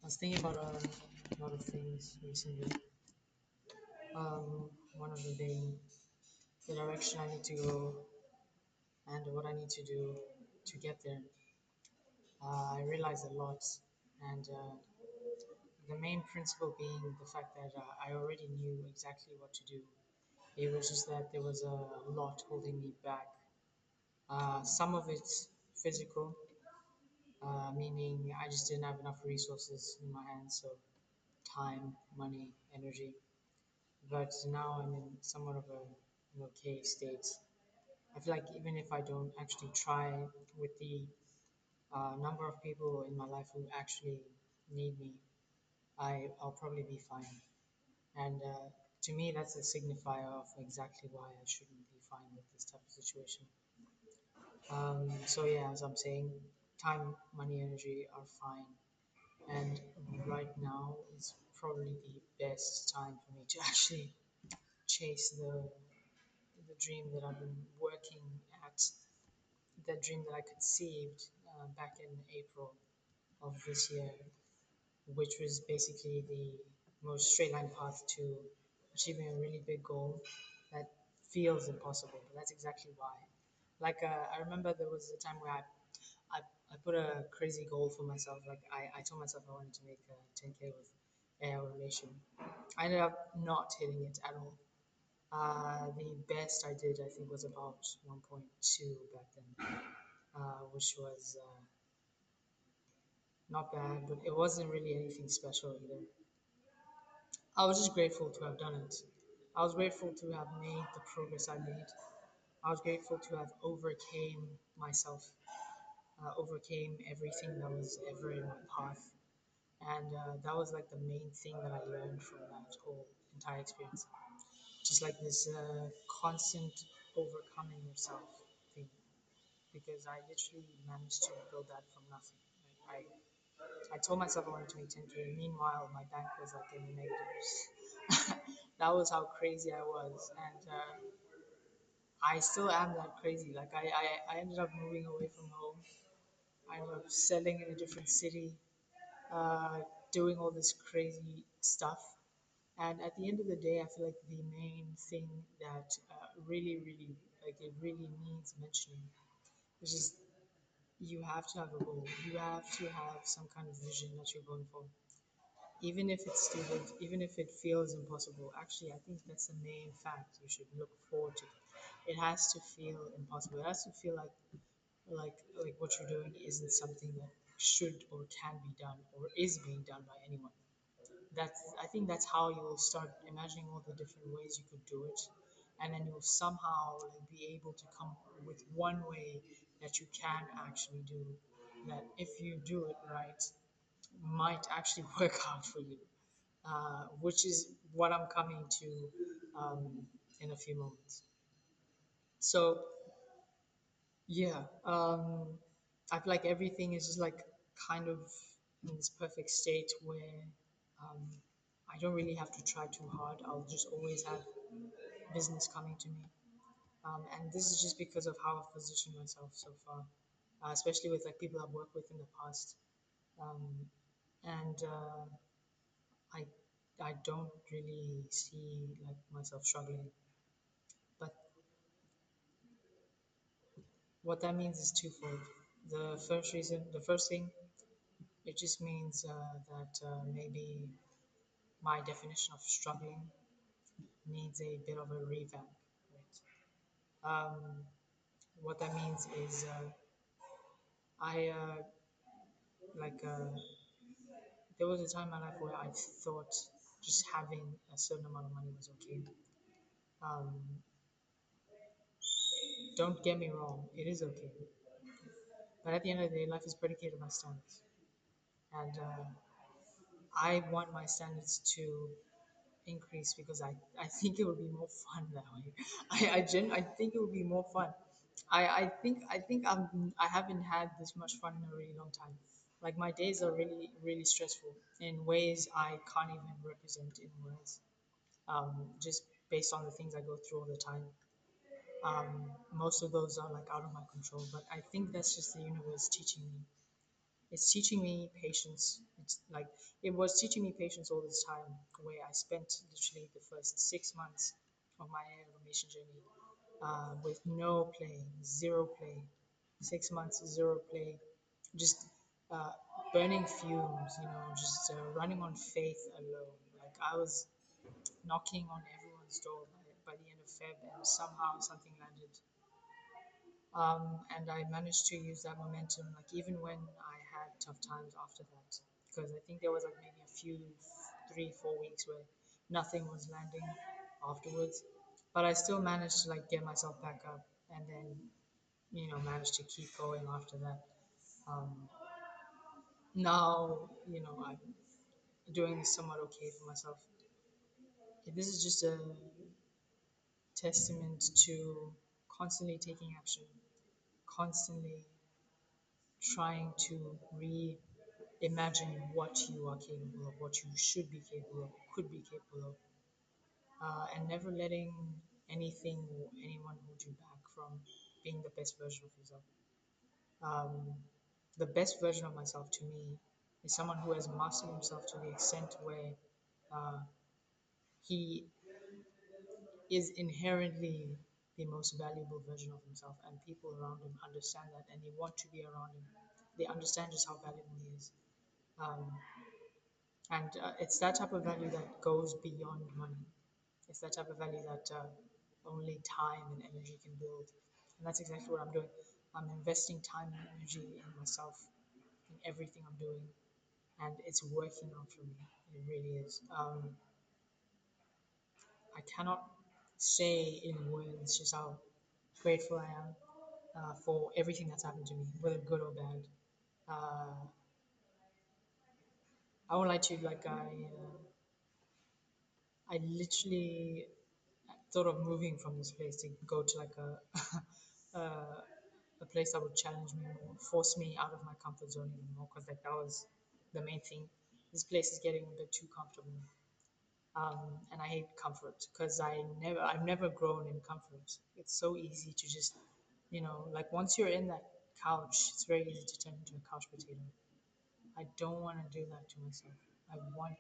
I was thinking about a lot of things recently. One of them being the direction I need to go and what I need to do to get there. I realized a lot, and the main principle being the fact that I already knew exactly what to do. It was just that there was a lot holding me back. Some of it's physical, meaning I just didn't have enough resources in my hands, so time, money, energy. But now I'm in somewhat of an okay state. I feel like even if I don't actually try with the number of people in my life who actually need me, I'll probably be fine. And to me, that's a signifier of exactly why I shouldn't be fine with this type of situation. So yeah, as I'm saying, time, money, energy are fine. And right now is probably the best time for me to actually chase the dream that I've been working at, the dream that I conceived back in April of this year, which was basically the most straight line path to achieving a really big goal that feels impossible. But that's exactly why. I remember there was a time where I, I put a crazy goal for myself. I told myself I wanted to make 10K with AI automation. I ended up not hitting it at all. The best I did, I think, was about 1.2 back then, which was not bad, but it wasn't really anything special either. I was just grateful to have done it. I was grateful to have made the progress I made. I was grateful to have overcame myself, overcame everything that was ever in my path, and that was like the main thing that I learned from that whole entire experience. Just like this constant overcoming yourself thing, because I literally managed to build that from nothing. I told myself I wanted to make 10K. Meanwhile, my bank was like in the negatives. That was how crazy I was, and I still am that crazy. I ended up moving away from home. I ended up selling in a different city, uh, doing all this crazy stuff. And at the end of the day, I feel like the main thing that it really needs mentioning is just you have to have a goal. You have to have some kind of vision that you're going for. Even if it's stupid, even if it feels impossible, actually, I think that's the main fact you should look forward to. It has to feel impossible. It has to feel like what you're doing isn't something that should or can be done or is being done by anyone. I think that's how you'll start imagining all the different ways you could do it, and then you'll somehow like be able to come up with one way that you can actually do that if you do it right might actually work out for you, which is what I'm coming to in a few moments. So yeah, I feel like everything is just like kind of in this perfect state where um, I don't really have to try too hard. I'll just always have business coming to me, and this is just because of how I've positioned myself so far, especially with like people I've worked with in the past, um, and I I don't really see like myself struggling. But what that means is twofold. The first thing, it just means that maybe my definition of struggling needs a bit of a revamp. Right? What that means is I like there was a time in my life where I thought just having a certain amount of money was okay. Um, don't get me wrong, it is okay. But at the end of the day, life is predicated by standards, and I want my standards to increase because I think it would be more fun that way. I think it would be more fun. I haven't had this much fun in a really long time. Like my days are really stressful in ways I can't even represent in words. Just based on the things I go through all the time. Most of those are like out of my control, but I think that's just the universe teaching me. It's teaching me patience. It's like it was teaching me patience all this time, where I spent literally the first 6 months of my AI automation journey with no play, zero play, 6 months, zero play, just uh, burning fumes, just running on faith alone. Like I was knocking on everyone's door by the end of Feb, and somehow something landed. And I managed to use that momentum, like even when I had tough times after that, because I think there was like maybe a few, 3, 4 weeks where nothing was landing afterwards, but I still managed to like get myself back up, and then managed to keep going after that. Um, Now I'm doing somewhat okay for myself. This is just a testament to constantly taking action, constantly trying to reimagine what you are capable of, what you should be capable of, could be capable of, and never letting anything or anyone hold you back from being the best version of yourself. Um, the best version of myself to me is someone who has mastered himself to the extent where uh, he is inherently the most valuable version of himself, and people around him understand that and they want to be around him. They understand just how valuable he is. Um, and it's that type of value that goes beyond money. It's that type of value that only time and energy can build. And that's exactly what I'm doing. I'm investing time and energy in myself, in everything I'm doing, and it's working out for me. It really is. I cannot say in words just how grateful I am for everything that's happened to me, whether good or bad. Uh, I won't lie to you, like I literally thought of moving from this place to go to like a place that would challenge me more, force me out of my comfort zone even more, because like that was the main thing. This place is getting a bit too comfortable, and I hate comfort because I've never grown in comfort. It's so easy to just, like once you're in that couch, it's very easy to turn into a couch potato. I don't want to do that to myself. I want,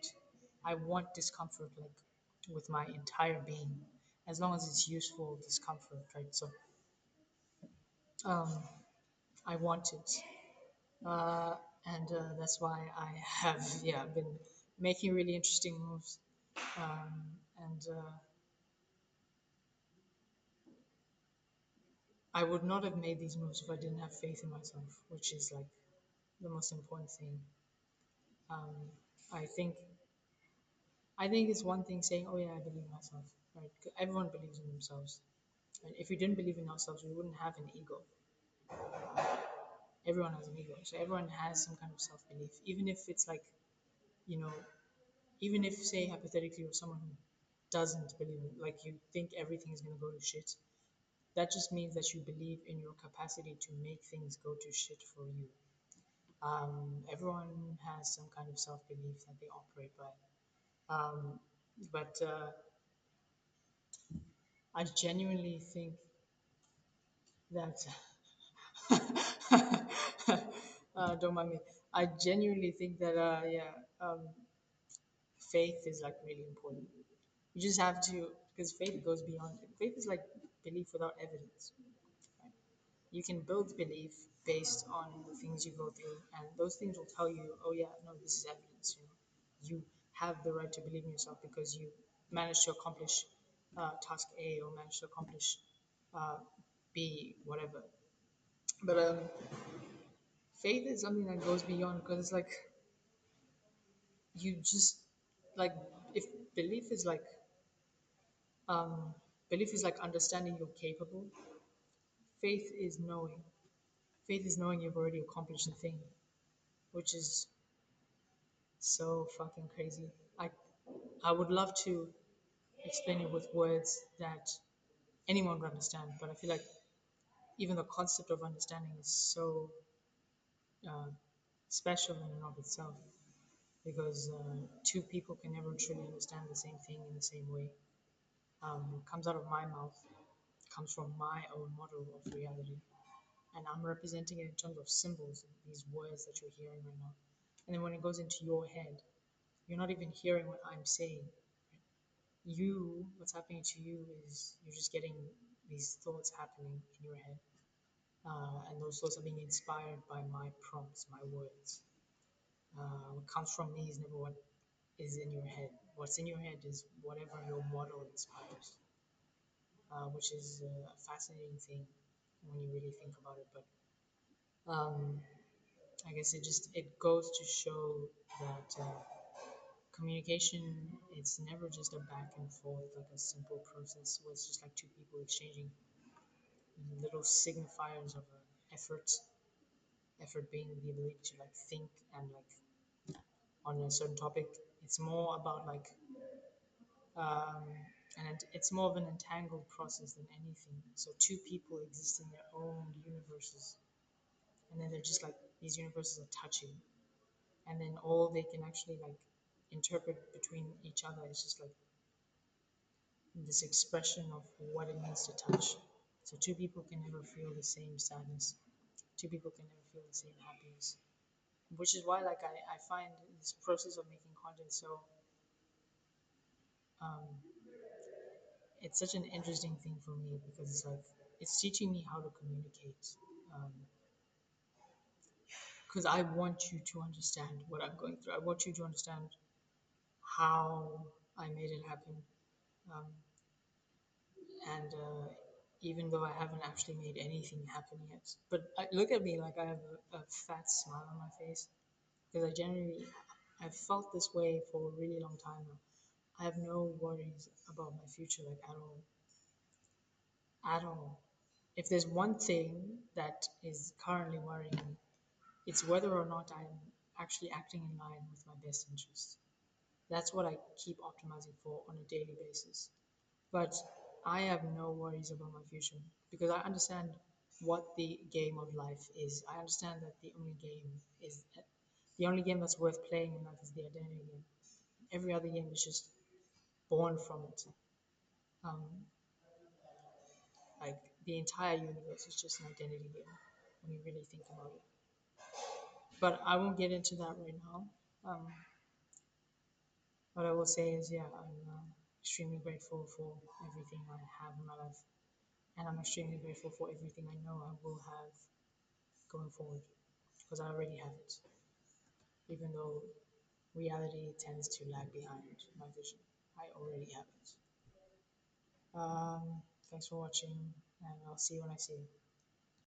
I want discomfort, like with my entire being, as long as it's useful discomfort, right? So, um, I want it, uh, and that's why I have, yeah, been making really interesting moves, and I would not have made these moves if I didn't have faith in myself, which is like the most important thing. Um, I think I think it's one thing saying, "Oh yeah, I believe in myself." Right? 'Cause everyone believes in themselves. And if we didn't believe in ourselves, we wouldn't have an ego. Everyone has an ego, so everyone has some kind of self-belief, even if it's like, you know, even if say hypothetically you're someone who doesn't believe in, like you think everything is gonna go to shit. That just means that you believe in your capacity to make things go to shit for you. Everyone has some kind of self belief that they operate by. But I genuinely think that, don't mind me, I genuinely think that, yeah, faith is like really important. You just have to, because faith goes beyond it. Faith is like belief without evidence. Right? You can build belief based on the things you go through, and those things will tell you, oh yeah, no, this is evidence. You have the right to believe in yourself because you managed to accomplish task A or managed to accomplish uh, B, whatever. But faith is something that goes beyond, because it's like you just like, if belief is like um, belief is like understanding you're capable. Faith is knowing. Faith is knowing you've already accomplished the thing, which is so fucking crazy. I would love to explain it with words that anyone would understand, but I feel like even the concept of understanding is so uh, special in and of itself, because two people can never truly understand the same thing in the same way. It comes out of my mouth, comes from my own model of reality, and I'm representing it in terms of symbols, these words that you're hearing right now. And then when it goes into your head, you're not even hearing what I'm saying. What's happening to you is you're just getting these thoughts happening in your head. And those thoughts are being inspired by my prompts, my words. What comes from me is never what is in your head. What's in your head is whatever your model inspires, which is a fascinating thing when you really think about it. But um, I guess it goes to show that communication, it's never just a back and forth, like a simple process where it's just like two people exchanging little signifiers of effort. Effort being the ability to like think and like on a certain topic. It's more about like um, and it's more of an entangled process than anything. So two people exist in their own universes, and then they're just like these universes are touching, and then all they can actually like interpret between each other is just like this expression of what it means to touch. So two people can never feel the same sadness. Two people can never feel the same happiness. Which is why like I find this process of making content so um, it's such an interesting thing for me because it's like it's teaching me how to communicate. Because I want you to understand what I'm going through. I want you to understand how I made it happen. Um, and even though I haven't actually made anything happen yet, but look at me like I have a fat smile on my face because I've felt this way for a really long time now. I have no worries about my future, like at all, at all. If there's one thing that is currently worrying me, it's whether or not I'm actually acting in line with my best interests. That's what I keep optimizing for on a daily basis. But I have no worries about my future because I understand what the game of life is. I understand that the only game that's worth playing in life is the identity game. Every other game is just born from it. Um, like the entire universe is just an identity game when you really think about it. But I won't get into that right now. What I will say is, yeah, I'm extremely grateful for everything I have in my life, and I'm extremely grateful for everything I know I will have going forward because I already have it, even though reality tends to lag behind my vision. I already have it. Thanks for watching, and I'll see you when I see you.